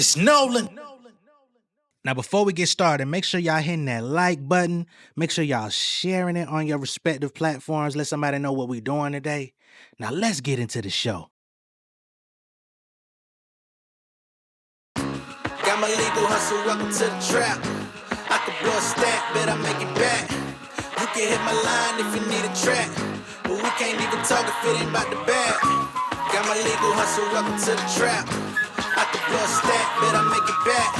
It's Nolan. Now, before we get started, make sure y'all hitting that like button. Make sure y'all sharing it on your respective platforms. Let somebody know what we're doing today. Now, let's get into the show. Got my legal hustle, welcome to the trap. I could blow a stack, bet I make it back. You can hit my line if you need a track, but we can't even talk if it ain't about the bag. Got my legal hustle, welcome to the trap. I could blow a stack, bet I make it back.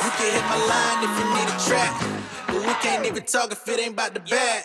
You can hit my line if you need a track, but we can't even talk if it ain't about the bag.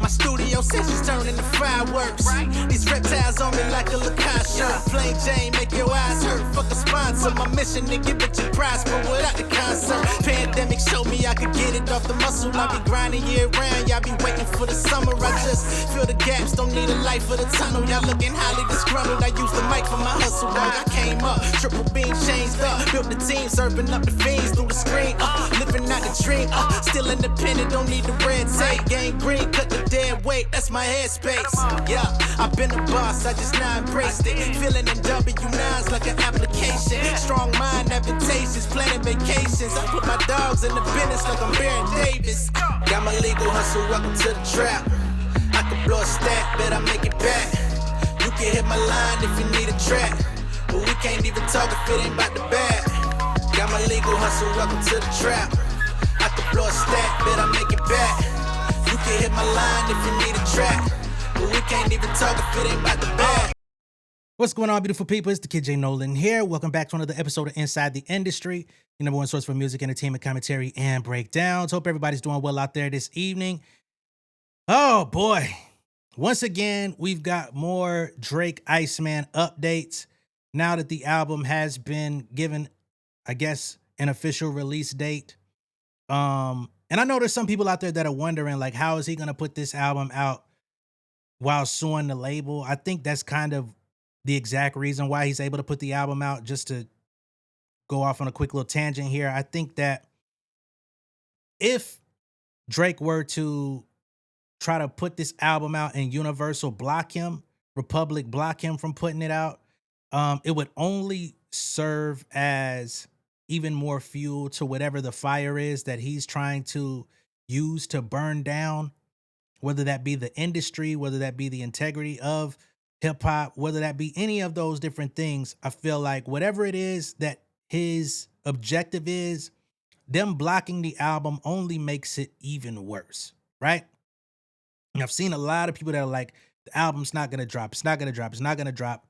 My studio sessions turn into fireworks. These reptiles on me like a Lacoste shirt. Plain Jane, make your eyes hurt. Fuck a sponsor. My mission to give it your price, but without the concert. Pandemic showed me I could get it off the muscle. I be grinding year round. Y'all be waiting for the summer. I just fill the gaps. Don't need a light for the tunnel. Y'all looking highly disgruntled. I use the mic for my hustle. Dog, I came up, triple beam changed up. Built the team, serving up the fiends through the screen. Living out the dream. Still independent, don't need the red tape. Gang green, cut the dead weight, that's my headspace. Yeah, I've been a boss, I just now embraced it. Feeling in W9s like an application. Strong mind, advantageous, planning vacations. I put my dogs in the business like I'm Baron Davis. Got my legal hustle, welcome to the trap. I could blow a stack, bet I make it back. You can hit my line if you need a track, but we can't even talk if it ain't about the bag. Got my legal hustle, welcome to the trap. I could blow a stack, bet I make it back. You can hit my line if you need a track, but we can't even talk if it ain't about the bag. What's going on, beautiful people? It's the kid J Nolan here. Welcome back to another episode of Inside the Industry, your number one source for music, entertainment, commentary, and breakdowns. Hope everybody's doing well out there this evening. Oh boy. Once again, we've got more Drake Iceman updates now that the album has been given, I guess, an official release date. And I know there's some people out there that are wondering, like, how is he going to put this album out while suing the label? I think that's kind of the exact reason why he's able to put the album out. Just to go off on a quick little tangent here, I think that if Drake were to try to put this album out and Universal block him, Republic block him from putting it out, it would only serve as even more fuel to whatever the fire is that he's trying to use to burn down, whether that be the industry, whether that be the integrity of hip hop, whether that be any of those different things. I feel like whatever it is that his objective is, them blocking the album only makes it even worse, right? And I've seen a lot of people that are like, the album's not gonna drop, it's not gonna drop, it's not gonna drop.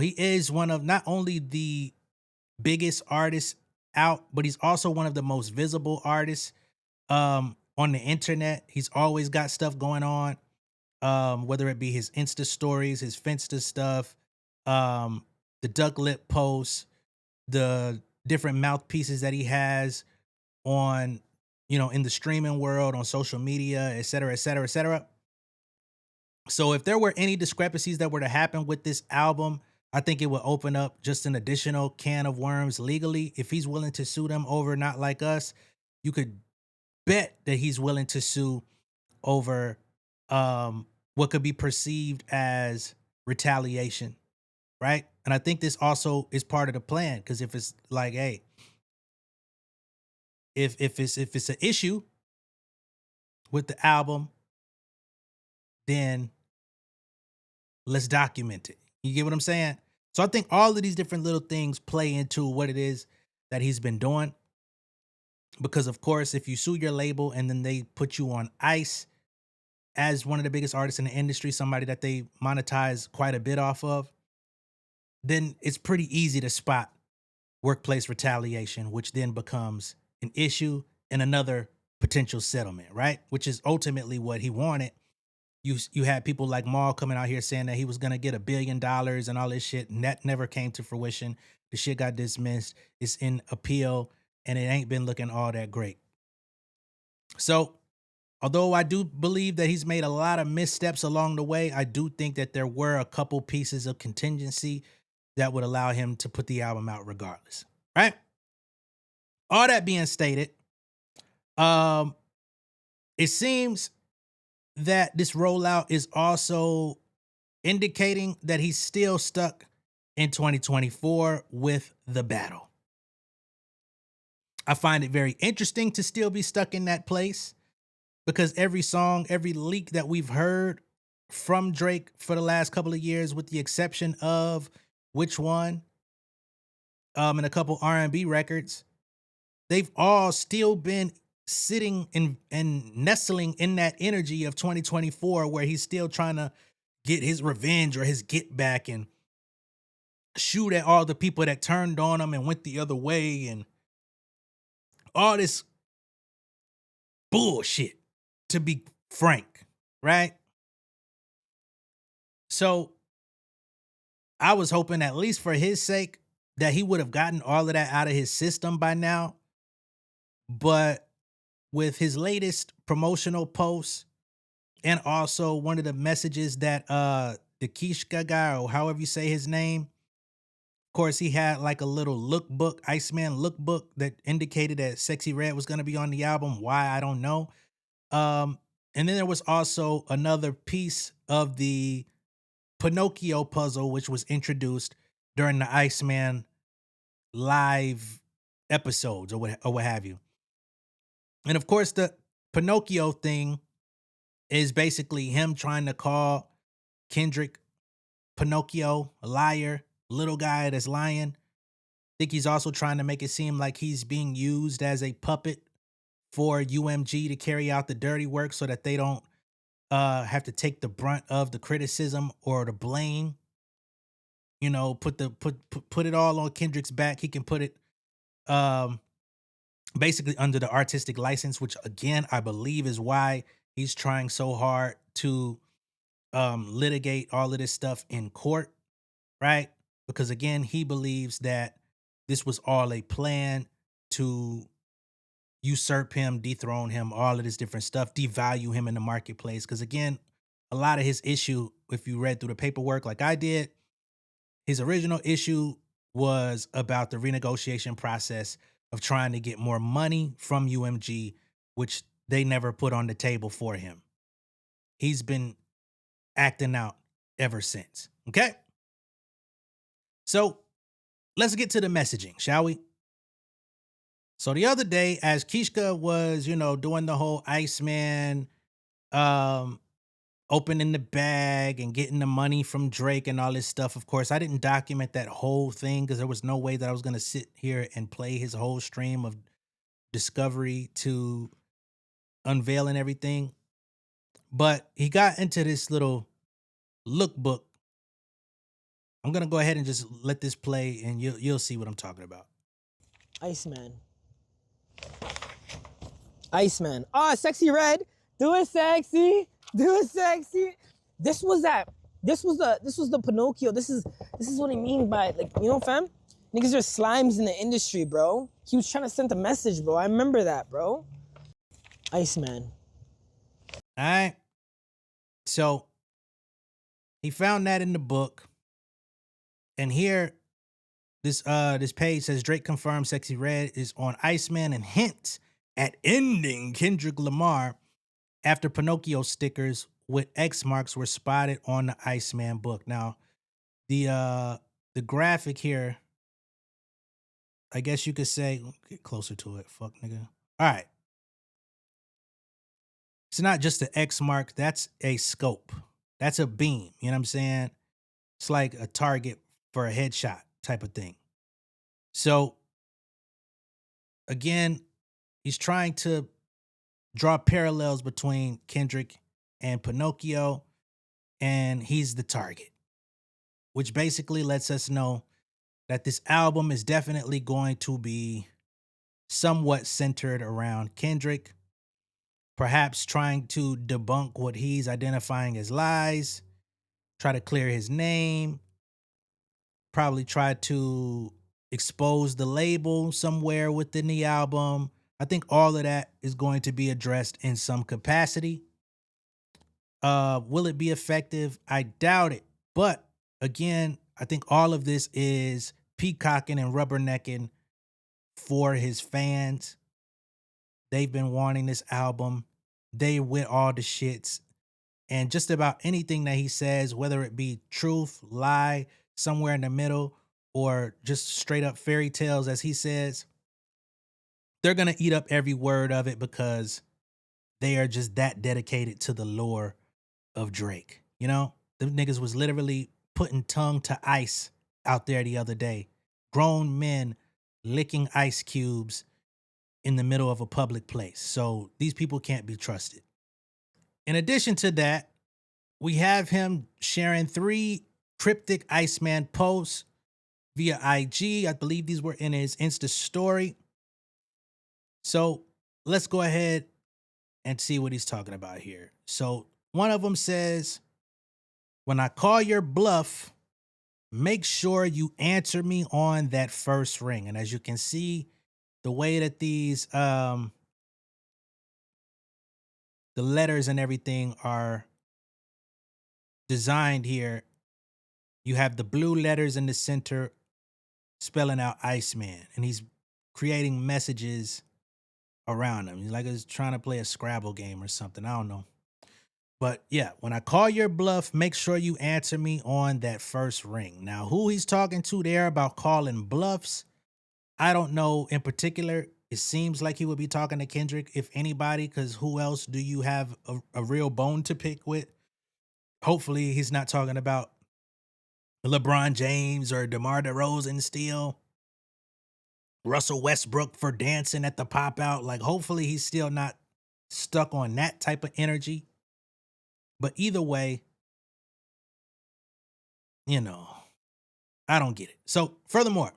He is one of not only the biggest artists out, but he's also one of the most visible artists on the internet. He's always got stuff going on, whether it be his Insta stories, his Finsta stuff, the duck lip posts, the different mouthpieces that he has on, in the streaming world, on social media, et cetera, et cetera, et cetera. So if there were any discrepancies that were to happen with this album, I think it would open up just an additional can of worms legally. If he's willing to sue them over Not Like Us, you could bet that he's willing to sue over what could be perceived as retaliation, right? And I think this also is part of the plan, because if it's like, hey, if it's an issue with the album, then let's document it. You get what I'm saying? So I think all of these different little things play into what it is that he's been doing. Because of course, if you sue your label and then they put you on ice as one of the biggest artists in the industry, somebody that they monetize quite a bit off of, then it's pretty easy to spot workplace retaliation, which then becomes an issue and another potential settlement, right? Which is ultimately what he wanted. You had people like Maul coming out here saying that he was going to get $1 billion and all this shit, and that never came to fruition. The shit got dismissed. It's in appeal, and it ain't been looking all that great. So, although I do believe that he's made a lot of missteps along the way, I do think that there were a couple pieces of contingency that would allow him to put the album out regardless, right? All that being stated, it seems that this rollout is also indicating that he's still stuck in 2024 with the battle. I find it very interesting to still be stuck in that place because every song, every leak that we've heard from Drake for the last couple of years, with the exception of which one, and a couple R&B records, they've all still been sitting in and nestling in that energy of 2024 where he's still trying to get his revenge or his get back and shoot at all the people that turned on him and went the other way and all this bullshit, to be frank, right? So I was hoping, at least for his sake, that he would have gotten all of that out of his system by now. But with his latest promotional posts and also one of the messages that the Kishka guy, or however you say his name, of course, he had like a little lookbook, Iceman lookbook, that indicated that Sexy Red was going to be on the album. Why, I don't know. And then there was also another piece of the Pinocchio puzzle, which was introduced during the Iceman live episodes or what have you. And of course, the Pinocchio thing is basically him trying to call Kendrick Pinocchio a liar, little guy that's lying. I think he's also trying to make it seem like he's being used as a puppet for UMG to carry out the dirty work so that they don't have to take the brunt of the criticism or the blame. You know, put it all on Kendrick's back. He can put it um basically under the artistic license, which again I believe is why he's trying so hard to litigate all of this stuff in court, right? Because again, he believes that this was all a plan to usurp him, dethrone him, all of this different stuff, devalue him in the marketplace. Because again, a lot of his issue, if you read through the paperwork like I did, his original issue was about the renegotiation process of trying to get more money from UMG, which they never put on the table for him. He's been acting out ever since. Okay? So let's get to the messaging, shall we? So the other day, as Kishka was, doing the whole Iceman, um, opening the bag and getting the money from Drake and all this stuff, of course, I didn't document that whole thing because there was no way that I was going to sit here and play his whole stream of discovery to unveiling everything. But he got into this little lookbook. I'm going to go ahead and just let this play and you'll see what I'm talking about. Iceman. Iceman. Ah, Sexy Red. Do it sexy. Do it sexy. This was the Pinocchio. This is what I mean by, like, fam? Niggas are slimes in the industry, bro. He was trying to send a message, bro. I remember that, bro. Iceman. All right. So he found that in the book. And here, this page says Drake confirms Sexy Red is on Iceman and hints at ending Kendrick Lamar after Pinocchio stickers with X marks were spotted on the Iceman book. Now, the graphic here, I guess you could say, get closer to it, fuck nigga. All right. It's not just the X mark, that's a scope. That's a beam, you know what I'm saying? It's like a target for a headshot type of thing. So, again, he's trying to draw parallels between Kendrick and Pinocchio, and he's the target, which basically lets us know that this album is definitely going to be somewhat centered around Kendrick, perhaps trying to debunk what he's identifying as lies, try to clear his name, probably try to expose the label somewhere within the album. I think all of that is going to be addressed in some capacity. Will it be effective? I doubt it. But again, I think all of this is peacocking and rubbernecking for his fans. They've been wanting this album. They with all the shits. And just about anything that he says, whether it be truth, lie, somewhere in the middle, or just straight up fairy tales, as he says, they're going to eat up every word of it because they are just that dedicated to the lore of Drake. You know, the niggas was literally putting tongue to ice out there the other day. Grown men licking ice cubes in the middle of a public place. So these people can't be trusted. In addition to that, we have him sharing 3 cryptic Iceman posts via IG. I believe these were in his Insta story. So let's go ahead and see what he's talking about here. So one of them says, "When I call your bluff, make sure you answer me on that first ring." And as you can see, the way that these the letters and everything are designed here, you have the blue letters in the center spelling out Iceman, and he's creating messages around him. He's like he's trying to play a Scrabble game or something. I don't know. But yeah, when I call your bluff, make sure you answer me on that first ring. Now, who he's talking to there about calling bluffs, I don't know in particular. It seems like he would be talking to Kendrick, if anybody, because who else do you have a real bone to pick with? Hopefully, he's not talking about LeBron James or DeMar DeRozan still. Russell Westbrook for dancing at the pop out. Like, hopefully, he's still not stuck on that type of energy. But either way, you know, I don't get it. So, furthermore,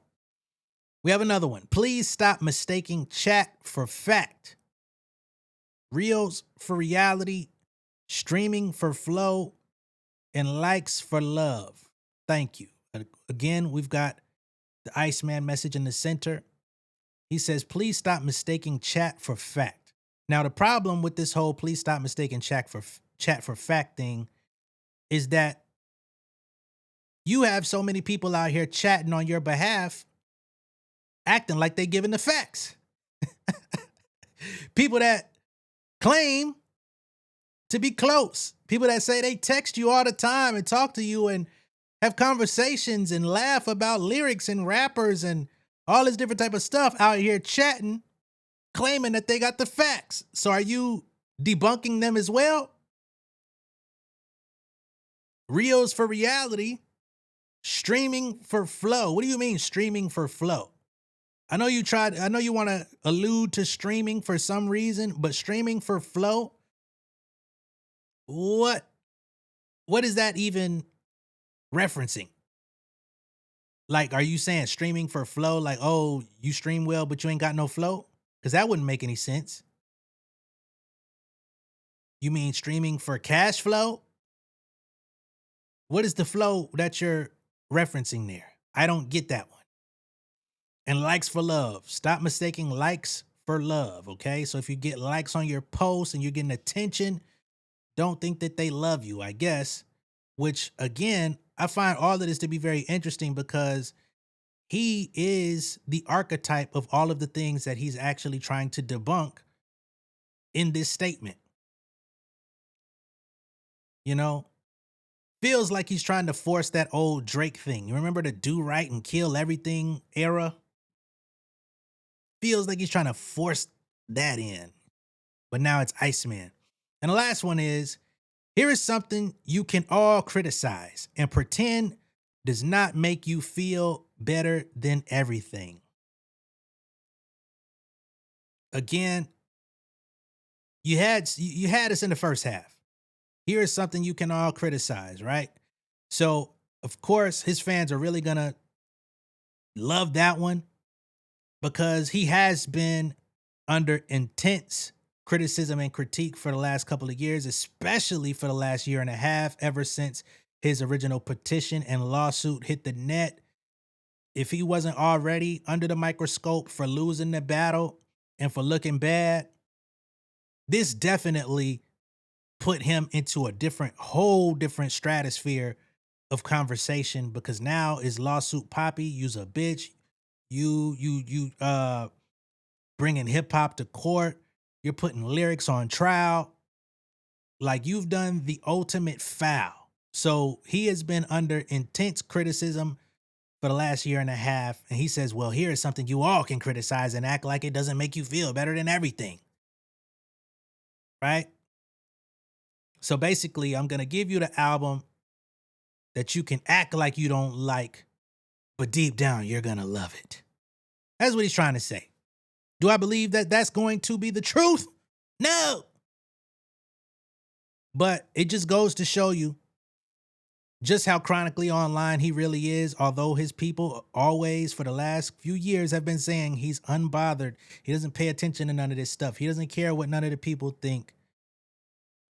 we have another one. Please stop mistaking chat for fact. Reels for reality, streaming for flow, and likes for love. Thank you. Again, we've got the Iceman message in the center. He says, please stop mistaking chat for fact. Now, the problem with this whole please stop mistaking chat for fact thing is that you have so many people out here chatting on your behalf, acting like they giving the facts. People that claim to be close. People that say they text you all the time and talk to you and have conversations and laugh about lyrics and rappers and all this different type of stuff out here chatting, claiming that they got the facts. So are you debunking them as well? Reels for reality, streaming for flow. What do you mean streaming for flow? I know you want to allude to streaming for some reason, but streaming for flow? What is that even referencing? Like, are you saying streaming for flow? Like, oh, you stream well, but you ain't got no flow? Because that wouldn't make any sense. You mean streaming for cash flow? What is the flow that you're referencing there? I don't get that one. And likes for love. Stop mistaking likes for love, okay? So if you get likes on your posts and you're getting attention, don't think that they love you, I guess. Which, again, I find all of this to be very interesting because he is the archetype of all of the things that he's actually trying to debunk in this statement. You know, feels like he's trying to force that old Drake thing. You remember the do right and kill everything era? Feels like he's trying to force that in. But now it's Iceman. And the last one is, here is something you can all criticize and pretend does not make you feel better than everything. Again, you had us in the first half. Here is something you can all criticize, right? So, of course, his fans are really gonna love that one because he has been under intense criticism and critique for the last couple of years, especially for the last year and a half, ever since his original petition and lawsuit hit the net. If he wasn't already under the microscope for losing the battle and for looking bad, this definitely put him into a whole different stratosphere of conversation, because now is lawsuit poppy. You's a bitch. You bringing hip hop to court. You're putting lyrics on trial. Like, you've done the ultimate foul. So he has been under intense criticism for the last year and a half. And he says, well, here is something you all can criticize and act like it doesn't make you feel better than everything. Right? So basically, I'm going to give you the album that you can act like you don't like, but deep down, you're going to love it. That's what he's trying to say. Do I believe that that's going to be the truth? No. But it just goes to show you just how chronically online he really is, although his people always, for the last few years, have been saying he's unbothered. He doesn't pay attention to none of this stuff. He doesn't care what none of the people think.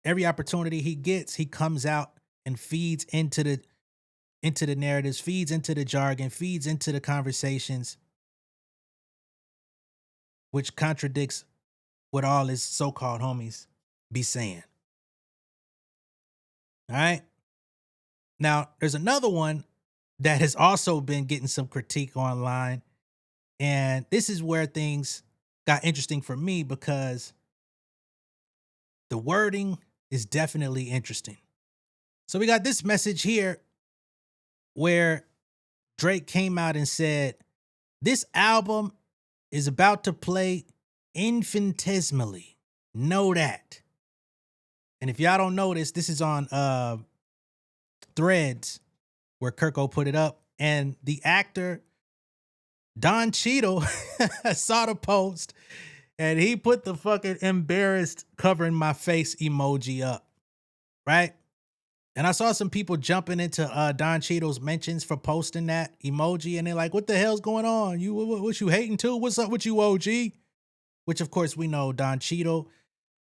Every opportunity he gets, he comes out and feeds into the narratives, feeds into the jargon, feeds into the conversations, which contradicts what all his so-called homies be saying. All right? Now, there's another one that has also been getting some critique online. And this is where things got interesting for me because the wording is definitely interesting. So we got this message here where Drake came out and said, this album is about to play infinitesimally. Know that. And if y'all don't know this is on Threads where Kirko put it up. And the actor Don Cheadle saw the post and he put the fucking embarrassed covering my face emoji up. Right? And I saw some people jumping into Don Cheadle's mentions for posting that emoji. And they're like, what the hell's going on? You what you hating too? What's up with you, OG? Which, of course, we know Don Cheadle.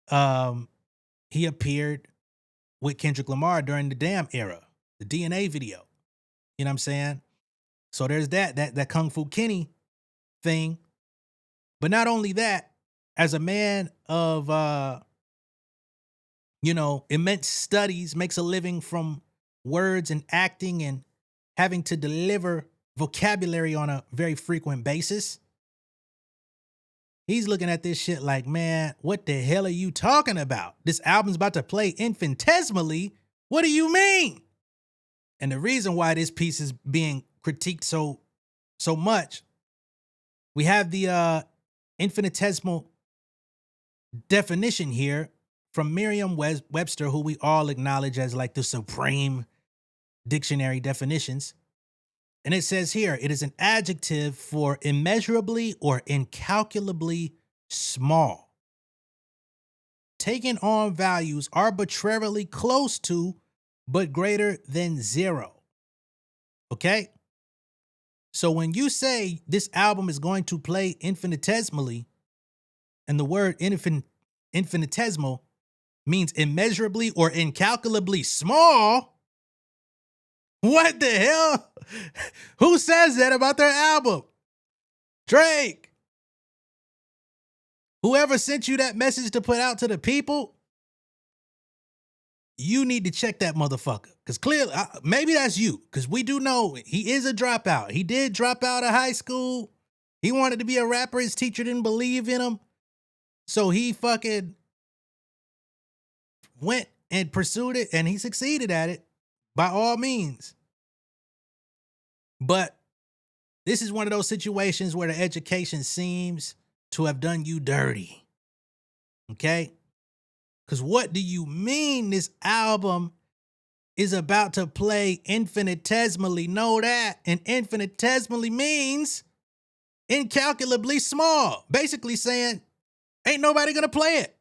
He appeared with Kendrick Lamar during the Damn era, the DNA video. You know what I'm saying? So there's that Kung Fu Kenny thing. But not only that, as a man of immense studies, makes a living from words and acting and having to deliver vocabulary on a very frequent basis. He's looking at this shit like, man, what the hell are you talking about? This album's about to play infinitesimally. What do you mean? And the reason why this piece is being critiqued so much, we have the infinitesimal definition here from Merriam-Webster, who we all acknowledge as like the supreme dictionary definitions. And it says here, it is an adjective for immeasurably or incalculably small, taking on values arbitrarily close to, but greater than zero. Okay? So when you say this album is going to play infinitesimally, and the word infinitesimal means immeasurably or incalculably small, what the hell? Who says that about their album? Drake. Whoever sent you that message to put out to the people, you need to check that motherfucker. Because clearly, maybe that's you. Because we do know he is a dropout. He did drop out of high school. He wanted to be a rapper. His teacher didn't believe in him. So he fucking went and pursued it, and he succeeded at it by all means. But this is one of those situations where the education seems to have done you dirty. Okay? Because what do you mean this album is about to play infinitesimally? Know that. And infinitesimally means incalculably small. Basically saying, ain't nobody going to play it.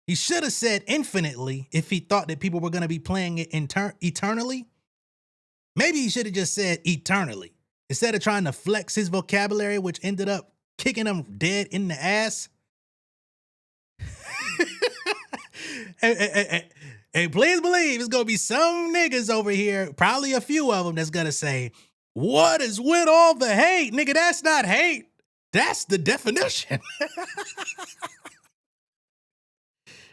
He should have said infinitely if he thought that people were going to be playing it eternally. Maybe he should have just said eternally instead of trying to flex his vocabulary, which ended up kicking him dead in the ass. And please believe it's going to be some niggas over here, probably a few of them, that's going to say, what is with all the hate? Nigga, that's not hate. That's the definition.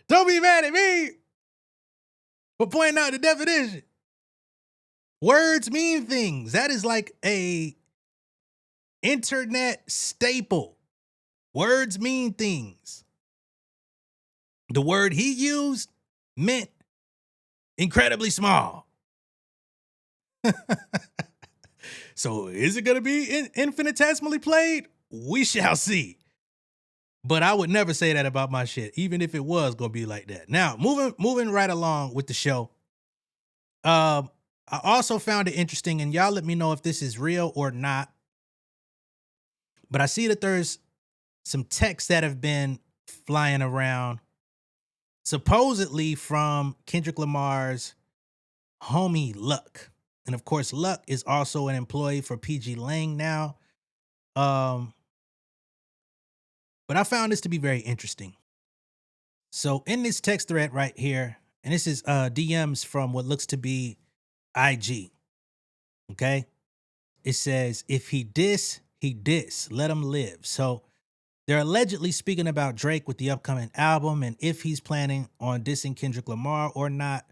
Don't be mad at me for pointing out the definition. Words mean things. That is like a internet staple. Words mean things. The word he used meant incredibly small. So is it going to be infinitesimally played? We shall see. But I would never say that about my shit, even if it was going to be like that. Now, moving right along with the show. I also found it interesting, and y'all let me know if this is real or not. But I see that there's some texts that have been flying around, supposedly from Kendrick Lamar's homie Luck. And of course, Luck is also an employee for PG Lang now. But I found this to be very interesting. So in this text thread right here, and this is DMs from what looks to be IG. Okay. It says, if he diss, he diss. Let him live. So they're allegedly speaking about Drake with the upcoming album and if he's planning on dissing Kendrick Lamar or not.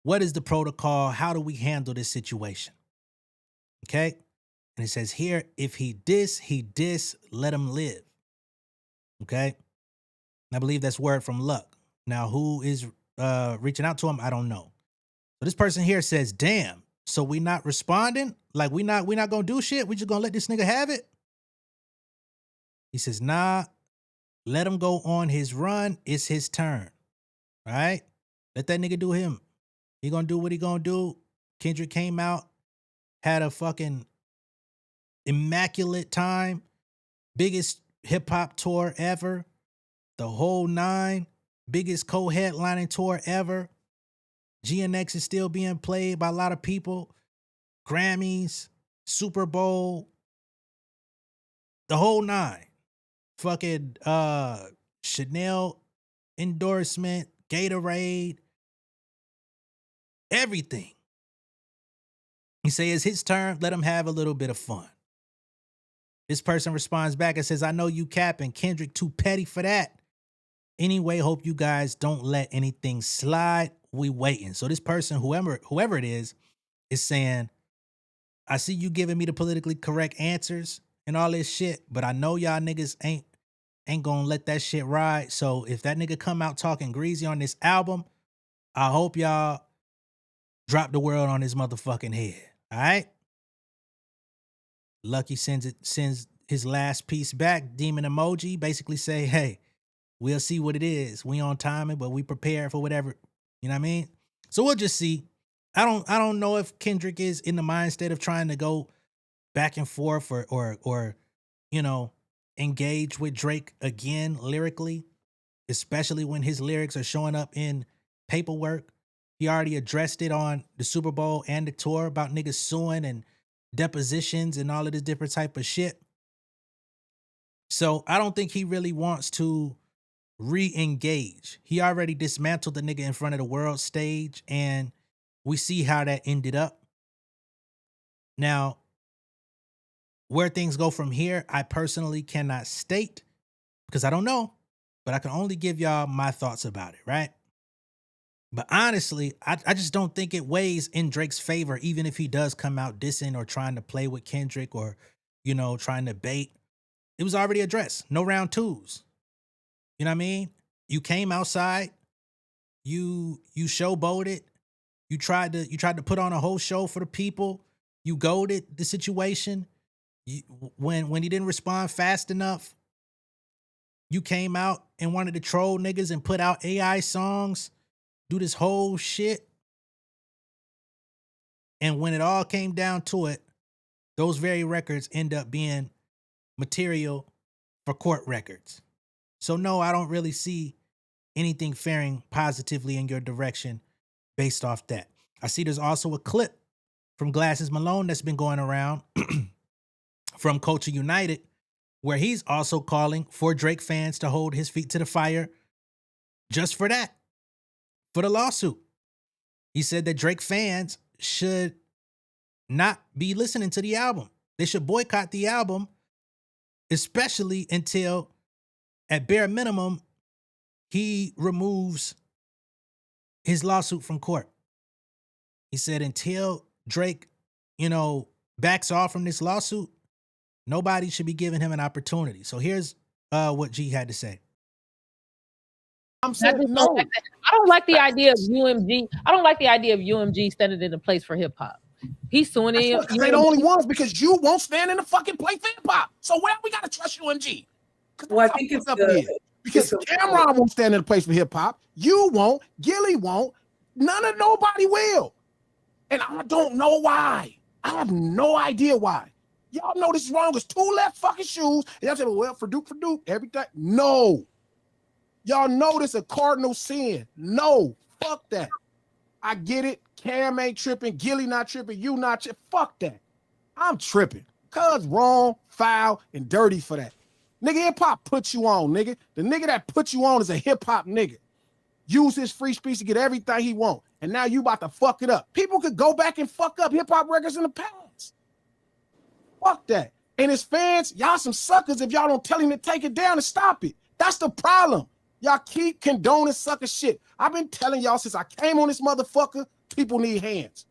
What is the protocol? How do we handle this situation? Okay. And it says here, if he diss, let him live. Okay. And I believe that's word from Luck. Now, who is reaching out to him? I don't know. So this person here says, damn, so we not responding? Like we not gonna do shit? We just gonna let this nigga have it? He says, nah, let him go on his run. It's his turn. All right? Let that nigga do him. He gonna do what he gonna do. Kendrick came out, had a fucking immaculate time. Biggest hip hop tour ever. The whole 9. Biggest co-headlining tour ever. GNX is still being played by a lot of people. Grammys, Super Bowl, the whole 9. Fucking Chanel endorsement, Gatorade, everything. He says it's his turn, let him have a little bit of fun. This person responds back and says, I know you capping, Kendrick too petty for that. Anyway, hope you guys don't let anything slide. We waiting. So this person, whoever it is saying, I see you giving me the politically correct answers and all this shit, but I know y'all niggas ain't gonna let that shit ride. So if that nigga come out talking greasy on this album, I hope y'all drop the world on his motherfucking head. All right? Lucky sends his last piece back, demon emoji, basically say, hey, we'll see what it is. We on timing, but we prepare for whatever. You know what I mean? So we'll just see. I don't know if Kendrick is in the mind state of trying to go back and forth or you know, engage with Drake again lyrically, especially when his lyrics are showing up in paperwork. He already addressed it on the Super Bowl and the tour about niggas suing and depositions and all of this different type of shit. So I don't think he really wants to re-engage. He already dismantled the nigga in front of the world stage, and we see how that ended up. Now, where things go from here, I personally cannot state because I don't know, but I can only give y'all my thoughts about it, right? But honestly, I just don't think it weighs in Drake's favor, even if he does come out dissing or trying to play with Kendrick or, you know, trying to bait. It was already addressed. No round twos. You know what I mean? You came outside, you showboated, you tried to put on a whole show for the people, you goaded the situation. When he didn't respond fast enough, you came out and wanted to troll niggas and put out AI songs, do this whole shit. And when it all came down to it, those very records end up being material for court records. So no, I don't really see anything faring positively in your direction based off that. I see there's also a clip from Glasses Malone that's been going around from Culture United, where he's also calling for Drake fans to hold his feet to the fire just for that, for the lawsuit. He said that Drake fans should not be listening to the album. They should boycott the album, especially until, at bare minimum, he removes his lawsuit from court. He said until Drake, backs off from this lawsuit, nobody should be giving him an opportunity. So here's what G had to say. I'm I saying just don't no. like that. I don't like the idea of UMG. I don't like the idea of UMG standing in the place for hip hop. He's suing it. Because they the only ones, because you won't stand in the fucking place for hip hop. So where we gotta trust UMG? Well, I think it's because Cameron won't stand in the place for hip hop. You won't. Gilly won't. Nobody will. And I don't know why. I have no idea why. Y'all know this is wrong. It's two left fucking shoes. And y'all say, well, for Duke, everything. No. Y'all know this a cardinal sin. No. Fuck that. I get it. Cam ain't tripping. Gilly not tripping. You not tripping. Fuck that. I'm tripping. Cuz wrong, foul, and dirty for that. Nigga, hip-hop put you on, nigga. The nigga that put you on is a hip-hop nigga. Use his free speech to get everything he want. And now you about to fuck it up. People could go back and fuck up hip-hop records in the past. Fuck that. And his fans, y'all some suckers if y'all don't tell him to take it down and stop it. That's the problem. Y'all keep condoning sucker shit. I've been telling y'all since I came on this motherfucker, people need hands.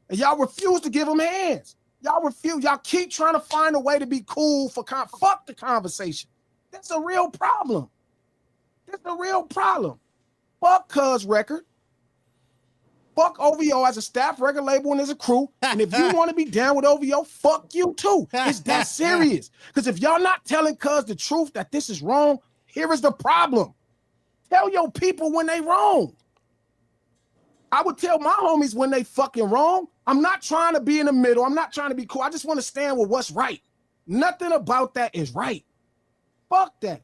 And y'all refuse to give them hands. Y'all refuse. Y'all keep trying to find a way to be cool for fuck the conversation. That's a real problem. That's a real problem. Fuck Cuz record. Fuck OVO as a staff record label and as a crew. And if you want to be down with OVO, fuck you too. It's that serious. Because if y'all not telling Cuz the truth that this is wrong, here is the problem. Tell your people when they wrong. I would tell my homies when they fucking wrong. I'm not trying to be in the middle. I'm not trying to be cool. I just want to stand with what's right. Nothing about that is right. Fuck that.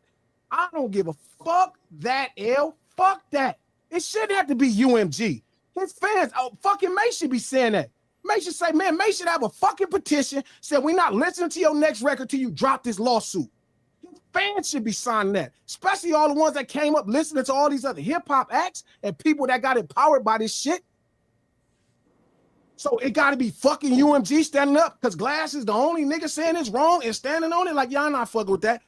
I don't give a fuck that, L. Fuck that. It shouldn't have to be UMG. His fans, fucking May should be saying that. May should say, man, May should have a fucking petition, said we're not listening to your next record till you drop this lawsuit. His fans should be signing that, especially all the ones that came up listening to all these other hip-hop acts and people that got empowered by this shit. So it got to be fucking UMG standing up because Glass is the only nigga saying it's wrong and standing on it like y'all not fucking with that.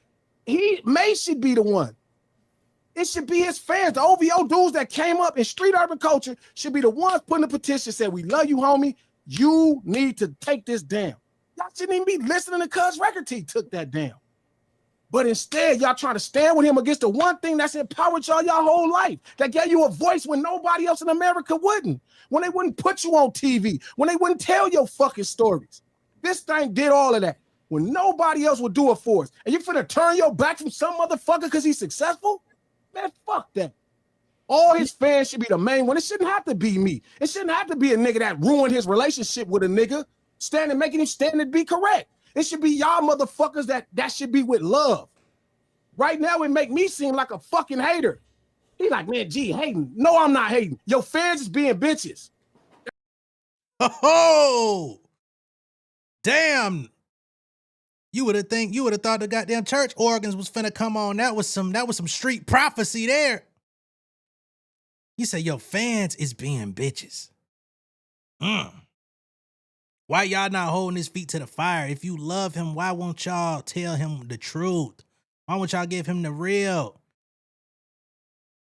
May should be the one. It should be his fans. The OVO dudes that came up in street urban culture should be the ones putting the petition, said, we love you, homie. You need to take this down. Y'all shouldn't even be listening to Cuz record till he took that down. But instead, y'all trying to stand with him against the one thing that's empowered y'all whole life, that gave you a voice when nobody else in America wouldn't, when they wouldn't put you on TV, when they wouldn't tell your fucking stories. This thing did all of that when nobody else would do it for us. And you finna turn your back from some motherfucker because he's successful? Man, fuck that. All his fans should be the main one. It shouldn't have to be me. It shouldn't have to be a nigga that ruined his relationship with a nigga, making him stand and be correct. It should be y'all motherfuckers that should be with love. Right now, it make me seem like a fucking hater. He like, man, G, hating. No, I'm not hating. Your fans is being bitches. Oh, damn. You would have thought the goddamn church organs was finna come on. That was some street prophecy there. You say your fans is being bitches. Why y'all not holding his feet to the fire? If you love him, why won't y'all tell him the truth? Why won't y'all give him the real?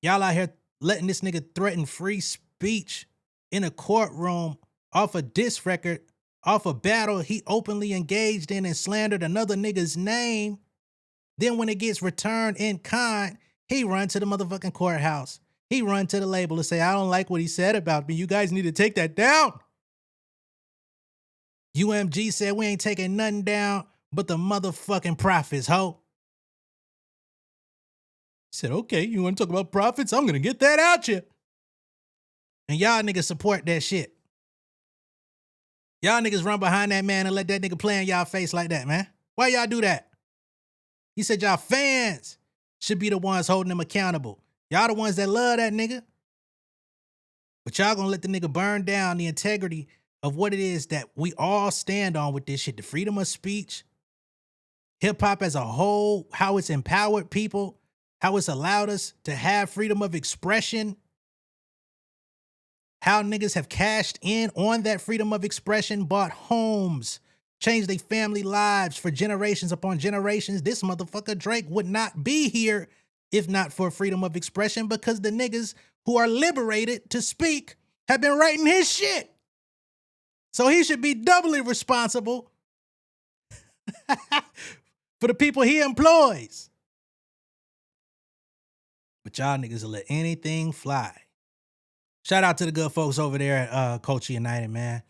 Y'all out here letting this nigga threaten free speech in a courtroom off a diss record, off a battle he openly engaged in and slandered another nigga's name. Then when it gets returned in kind, he run to the motherfucking courthouse. He run to the label and say, I don't like what he said about me. You guys need to take that down. UMG said we ain't taking nothing down but the motherfucking profits, ho. Said, okay, you want to talk about profits? I'm going to get that out you. And y'all niggas support that shit. Y'all niggas run behind that man and let that nigga play in y'all face like that, man. Why y'all do that? He said y'all fans should be the ones holding him accountable. Y'all the ones that love that nigga. But y'all gonna let the nigga burn down the integrity of what it is that we all stand on with this shit. The freedom of speech, hip hop as a whole, how it's empowered people, how it's allowed us to have freedom of expression, how niggas have cashed in on that freedom of expression, bought homes, changed their family lives for generations upon generations. This motherfucker Drake would not be here if not for freedom of expression, because the niggas who are liberated to speak have been writing his shit. So he should be doubly responsible for the people he employs. But But y'all niggas will let anything fly. Shout out to the good folks over there at Culture United, man.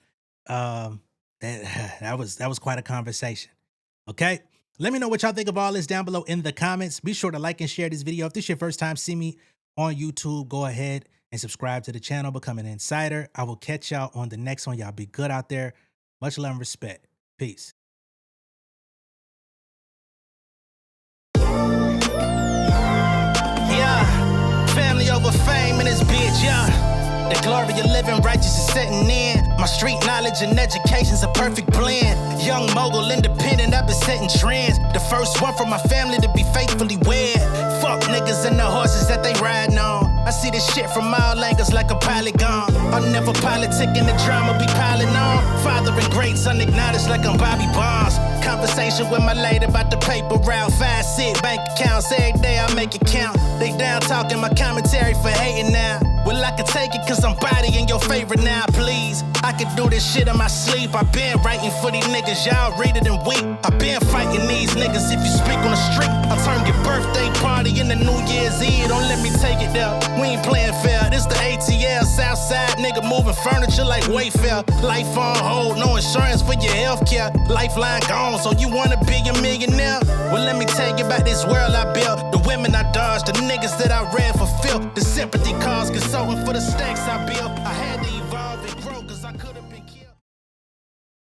That was quite a conversation. Okay? Let me know what y'all think of all this down below in the comments. Be sure to like and share this video. If this is your first time seeing me on YouTube, go ahead and subscribe to the channel, become an insider. I will catch y'all on the next one. Y'all be good out there. Much love and respect. Peace. Yeah, family over fame in this bitch, yeah. The glory of living righteous is setting in. My street knowledge and education's a perfect blend. Young mogul, independent, I've been setting trends. The first one from my family to be faithfully wed. Fuck niggas and the horses that they riding on. I see this shit from all angles like a polygon. I'm never politicking, the drama be piling on. Father and greats unacknowledged like I'm Bobby Bonds. Conversation with my lady about the paper route. 5 sit bank accounts, every day I make it count. They down talking my commentary for hating now. Well, I can take it cause I'm bodying your favorite now, please. I can do this shit in my sleep. I been writing for these niggas, y'all read it and weep. I been fighting these niggas if you speak on the street. I'll turn your birthday party into New Year's Eve. Don't let me take it there. We ain't playing fair. This the ATL, Southside nigga moving furniture like Wayfair. Life on hold, no insurance for your health care. Lifeline gone, so you wanna be a millionaire? Well, let me tell you about this world I built. The women I dodged, the niggas that I read for filth. The sympathy cause consulting for the stacks I built. I